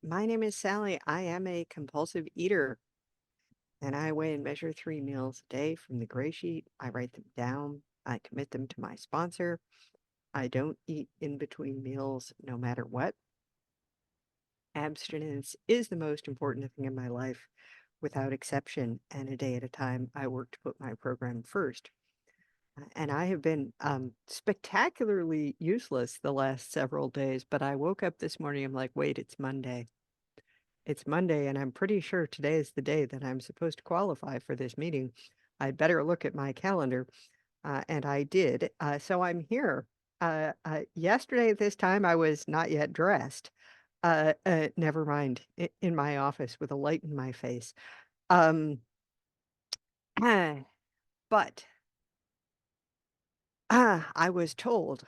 My name is Sally. I am a compulsive eater, and I weigh and measure 3 meals a day from the gray sheet. I write them down. I commit them to my sponsor. I don't eat in between meals no matter what. Abstinence is the most important thing in my life without exception, and a day at a time, I work to put my program first. And I have been spectacularly useless the last several days, but I woke up this morning, I'm like, wait, it's Monday. It's Monday, and I'm pretty sure today is the day that I'm supposed to qualify for this meeting. I'd better look at my calendar, and I did. So I'm here. Yesterday at this time, I was not yet dressed. Never mind, in my office with a light in my face. Um, but I was told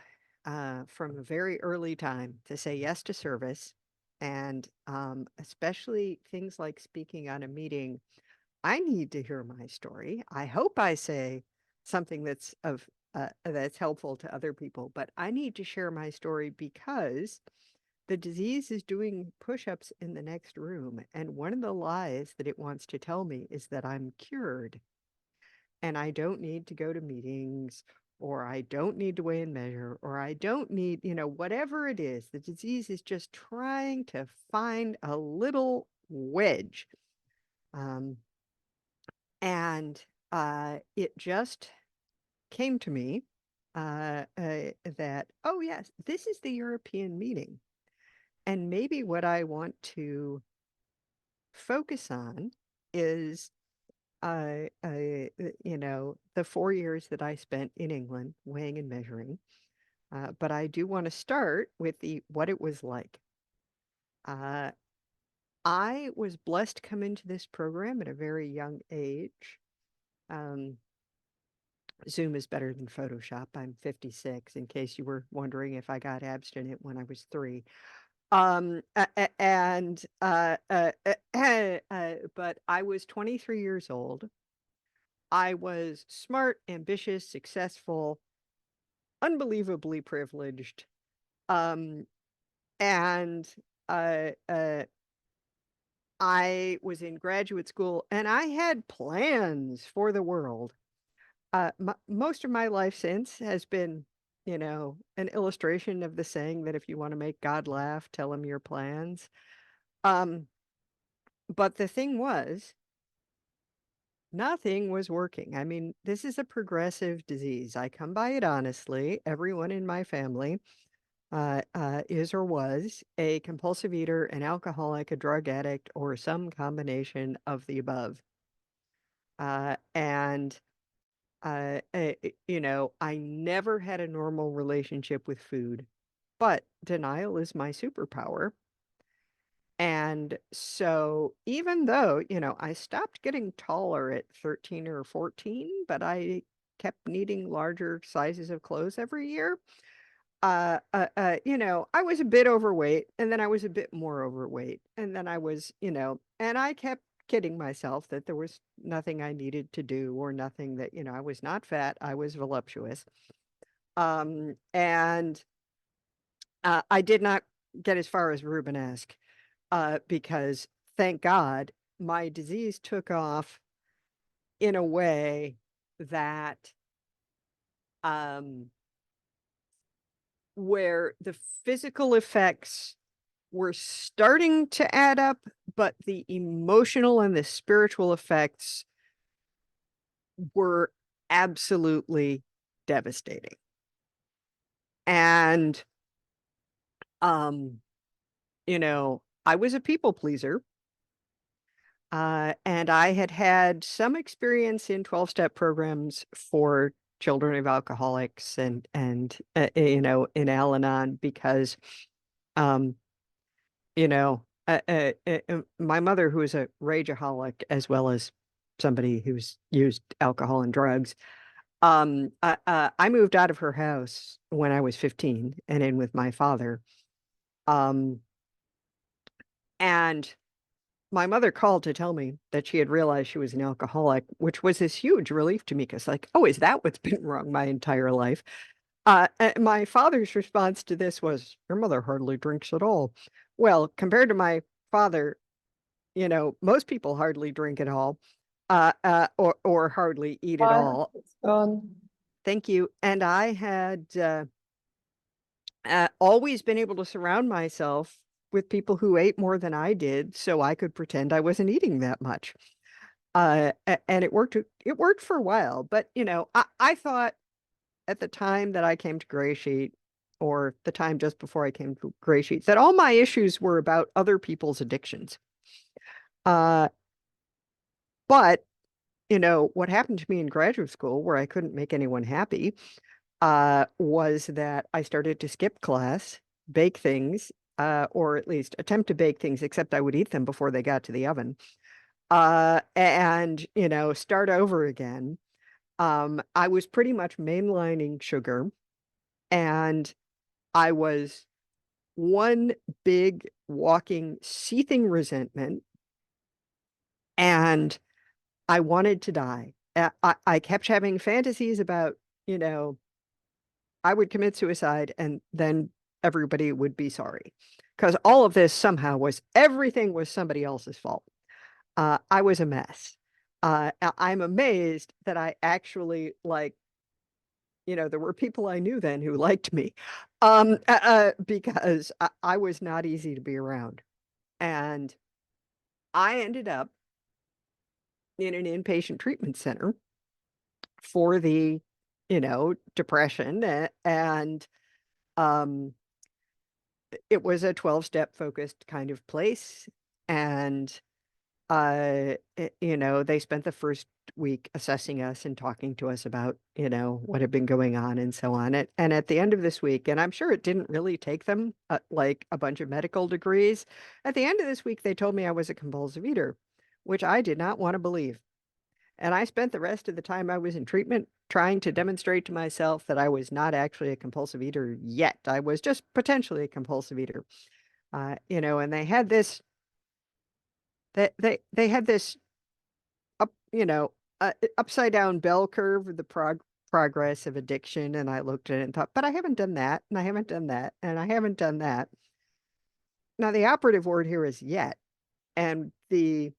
from a very early time to say yes to service, and especially things like speaking on a meeting. I need to hear my story. I hope I say something that's helpful to other people, but I need to share my story because the disease is doing push-ups in the next room, and one of the lies that it wants to tell me is that I'm cured and I don't need to go to meetings or I don't need to weigh and measure or I don't need, whatever it is. The disease is just trying to find a little wedge. Um, And, it just came to me, that, "Oh, yes, this is the European meeting, and maybe what I want to focus on is, the 4 years that I spent in England weighing and measuring, but I do wanna start with the what it was like." Uh, I was blessed to come into this program at a very young age. Um Zoom is better than Photoshop. I'm 56, in case you were wondering if I got abstinent when I was 3. But I was 23 years old. I was smart, ambitious, successful, unbelievably privileged, um, and, uh, uh, I was in graduate school, and I had plans for the world. Most of my life since has been, an illustration of the saying that if you wanna make God laugh, tell him your plans. Um, but the thing was, nothing was working. I mean, this is a progressive disease. I come by it honestly. Everyone in my family, is or was a compulsive eater, an alcoholic, a drug addict, or some combination of the above. And I never had a normal relationship with food, but denial is my superpower. And so even though, I stopped getting taller at 13 or 14, but I kept needing larger sizes of clothes every year. I was a bit overweight and then I was a bit more overweight. And then I was, and I kept kidding myself that there was nothing I needed to do or nothing that, I was not fat, I was voluptuous. And I did not get as far as Rubenesque because thank God my disease took off in a way that um, where the physical effects were starting to add up, but the emotional and the spiritual effects were absolutely devastating. And, um, I was a people pleaser, and I had had some experience in 12-step programs for children of alcoholics in Al-Anon because, um, my mother, who is a rageaholic as well as somebody who's used alcohol and drugs, I moved out of her house when I was 15 and in with my father. Um, and my mother called to tell me that she had realized she was an alcoholic, which was this huge relief to me because, like, "Oh, is that what's been wrong my entire life?" My father's response to this was, "Your mother hardly drinks at all." Well, compared to my father, most people hardly drink at all, or hardly eat at Hi, all. it's gone. Thank you. And I had always been able to surround myself with people who ate more than I did, so I could pretend I wasn't eating that much. And it worked. It worked for a while, but I thought at the time that I came to Gray Sheet, or the time just before I came to Gray Sheet, that all my issues were about other people's addictions. Uh, but what happened to me in graduate school, where I couldn't make anyone happy, was that I started to skip class, bake things, or at least attempt to bake things, except I would eat them before they got to the oven, and start over again. I was pretty much mainlining sugar, and I was one big walking seething resentment, and I wanted to die. I kept having fantasies about, you know, I would commit suicide and then everybody would be sorry. Because all of this somehow was everything was somebody else's fault. I was a mess. I'm amazed that I actually there were people I knew then who liked me, because I was not easy to be around. And I ended up in an inpatient treatment center for the, depression. And um, it was a 12-step focused kind of place. And they spent the first week assessing us and talking to us about, what had been going on and so on. And at the end of this week, and I'm sure it didn't really take them like a bunch of medical degrees, at the end of this week, they told me I was a compulsive eater, which I did not want to believe. And I spent the rest of the time I was in treatment trying to demonstrate to myself that I was not actually a compulsive eater yet. I was just potentially a compulsive eater. And they had this up, upside down bell curve of the progress of addiction. And I looked at it and thought, but I haven't done that, and I haven't done that, and I haven't done that. Now, the operative word here is yet. And the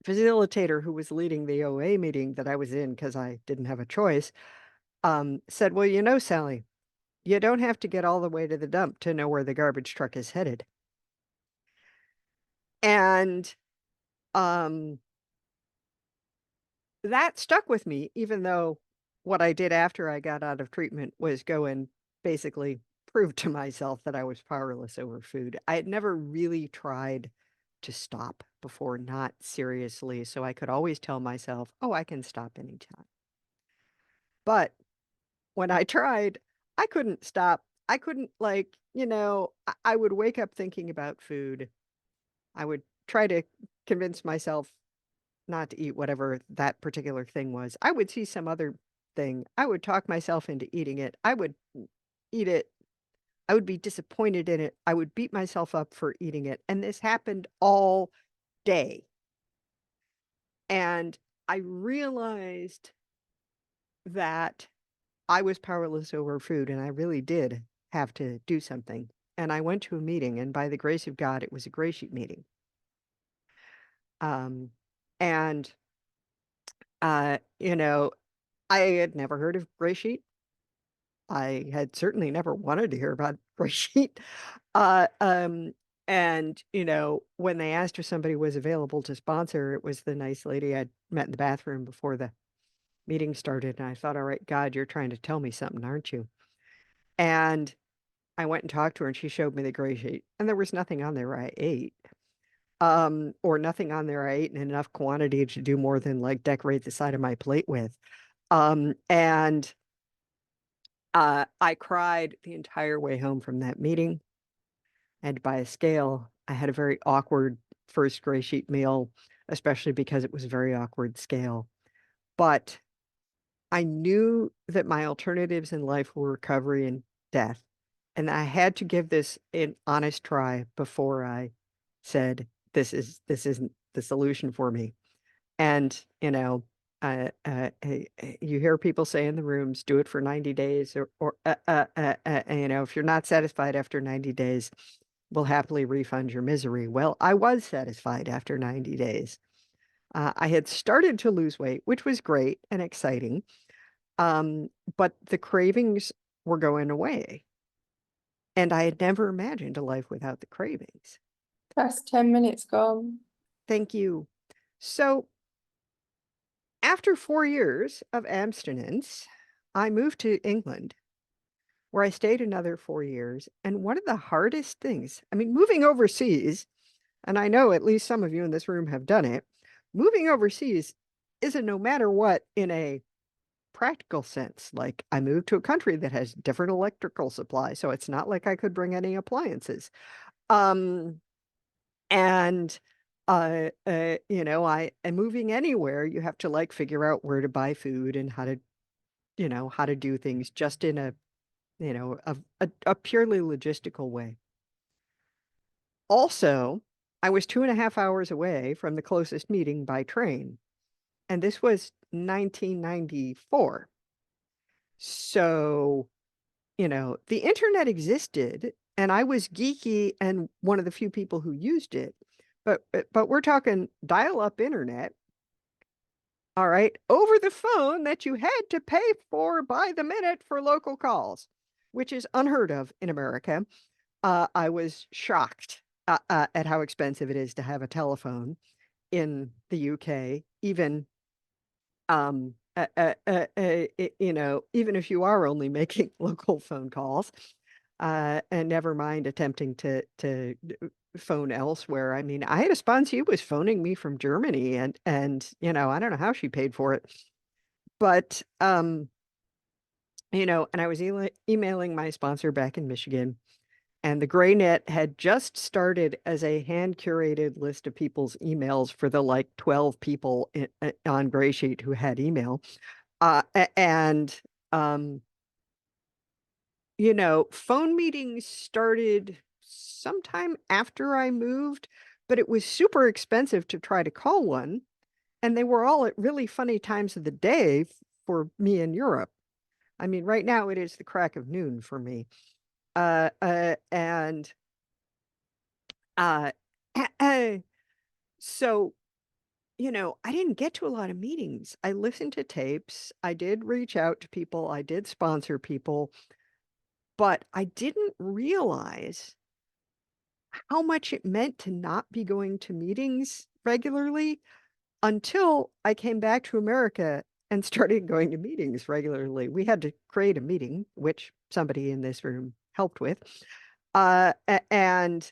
facilitator who was leading the OA meeting that I was in, because I didn't have a choice, said, well, Sallie, you don't have to get all the way to the dump to know where the garbage truck is headed. And um, that stuck with me, even though what I did after I got out of treatment was go and basically prove to myself that I was powerless over food. I had never really tried to stop before, not seriously. So I could always tell myself, oh, I can stop anytime. But when I tried, I couldn't stop. I couldn't, I would wake up thinking about food. I would try to convince myself not to eat whatever that particular thing was. I would see some other thing. I would talk myself into eating it. I would eat it. I would be disappointed in it. I would beat myself up for eating it. And this happened all day. And I realized that I was powerless over food and I really did have to do something. And I went to a meeting, and by the grace of God, it was a gray sheet meeting. Um, and you know, I had never heard of Gray Sheet. I had certainly never wanted to hear about Gray Sheet. Uh, um, and, when they asked if somebody was available to sponsor, it was the nice lady I'd met in the bathroom before the meeting started. And I thought, all right, God, you're trying to tell me something, aren't you? And I went and talked to her, and she showed me the Gray Sheet. And there was nothing on there I ate. Or nothing on there I ate in enough quantity to do more than like decorate the side of my plate with. And I cried the entire way home from that meeting. And by a scale, I had a very awkward first gray sheet meal, especially because it was a very awkward scale. But I knew that my alternatives in life were recovery and death. And I had to give this an honest try before I said, this isn't the solution for me. And, you hear people say in the rooms, do it for 90 days, or if you're not satisfied after 90 days, will happily refund your misery. Well, I was satisfied after 90 days. I had started to lose weight, which was great and exciting. But the cravings were going away. And I had never imagined a life without the cravings. That's 10 minutes gone. Thank you. So after 4 years of abstinence, I moved to England where I stayed another 4 years. And one of the hardest things, I mean, moving overseas, and I know at least some of you in this room have done it, moving overseas isn't no matter what in a practical sense. Like I moved to a country that has different electrical supply, so it's not like I could bring any appliances. Um, and I and moving anywhere, you have to like figure out where to buy food and how to do things just in a purely logistical way. Also, I was 2.5 hours away from the closest meeting by train, and this was 1994. So, the internet existed, and I was geeky and one of the few people who used it. But we're talking dial-up internet, all right, over the phone that you had to pay for by the minute for local calls, which is unheard of in America. I was shocked at how expensive it is to have a telephone in the UK, even even if you are only making local phone calls, and never mind attempting to phone elsewhere. I mean, I had a sponsor who was phoning me from Germany, and I don't know how she paid for it, but and I was emailing my sponsor back in Michigan. And the GreyNet had just started as a hand-curated list of people's emails for the like 12 people on GreySheet who had email. And phone meetings started sometime after I moved, but it was super expensive to try to call one, and they were all at really funny times of the day for me in Europe. I mean, right now it is the crack of noon for me. And uh, so I didn't get to a lot of meetings. I listened to tapes. I did reach out to people. I did sponsor people, but I didn't realize how much it meant to not be going to meetings regularly until I came back to America and started going to meetings regularly. We had to create a meeting, which somebody in this room helped with. And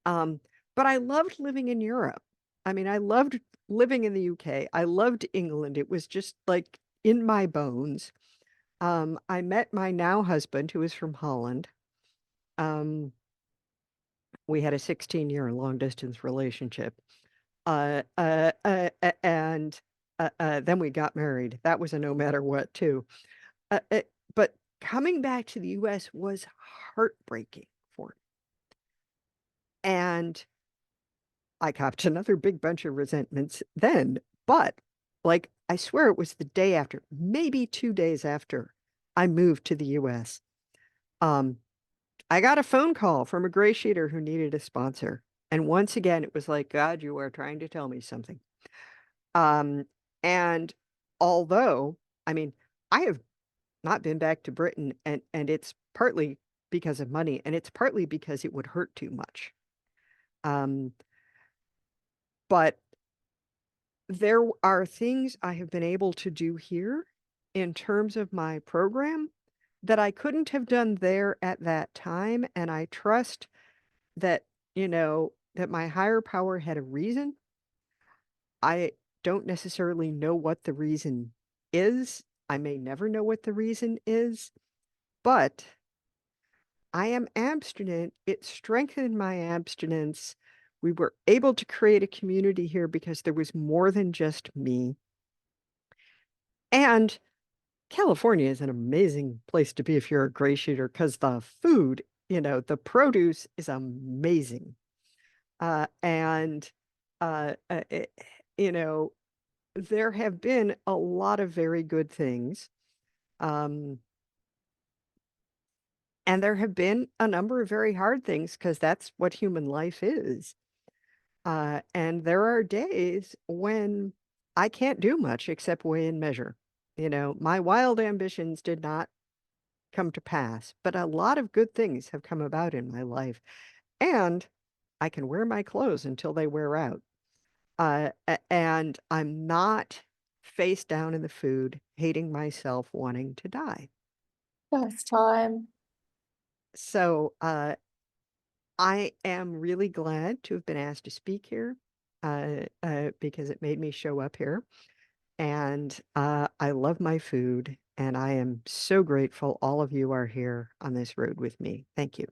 Um, but I loved living in Europe. I mean, I loved living in the UK. I loved England. It was just like in my bones. I met my now husband, who is from Holland. Um, we had a 16-year long distance relationship. And then we got married. That was a no matter what, too. But coming back to the US was heartbreaking for me. And I copped another big bunch of resentments then, but like I swear it was the day after, maybe 2 days after I moved to the US. Um, I got a phone call from a gray sheeter who needed a sponsor. And once again, it was like, God, you are trying to tell me something. Um, and although, I mean, I have not been back to Britain, and it's partly because of money, and it's partly because it would hurt too much. Um, but there are things I have been able to do here in terms of my program that I couldn't have done there at that time, and I trust that, that my higher power had a reason. I don't necessarily know what the reason is. I may never know what the reason is, but I am abstinent. It strengthened my abstinence. We were able to create a community here because there was more than just me. And California is an amazing place to be if you're a gray shooter because the food, the produce is amazing. And, it, you know, there have been a lot of very good things. Um, And there have been a number of very hard things because that's what human life is. And there are days when I can't do much except weigh and measure. You know, my wild ambitions did not come to pass, but a lot of good things have come about in my life. And I can wear my clothes until they wear out. And I'm not face down in the food, hating myself, wanting to die. First time. So, I am really glad to have been asked to speak here, because it made me show up here. And I love my food, and I am so grateful all of you are here on this road with me. Thank you.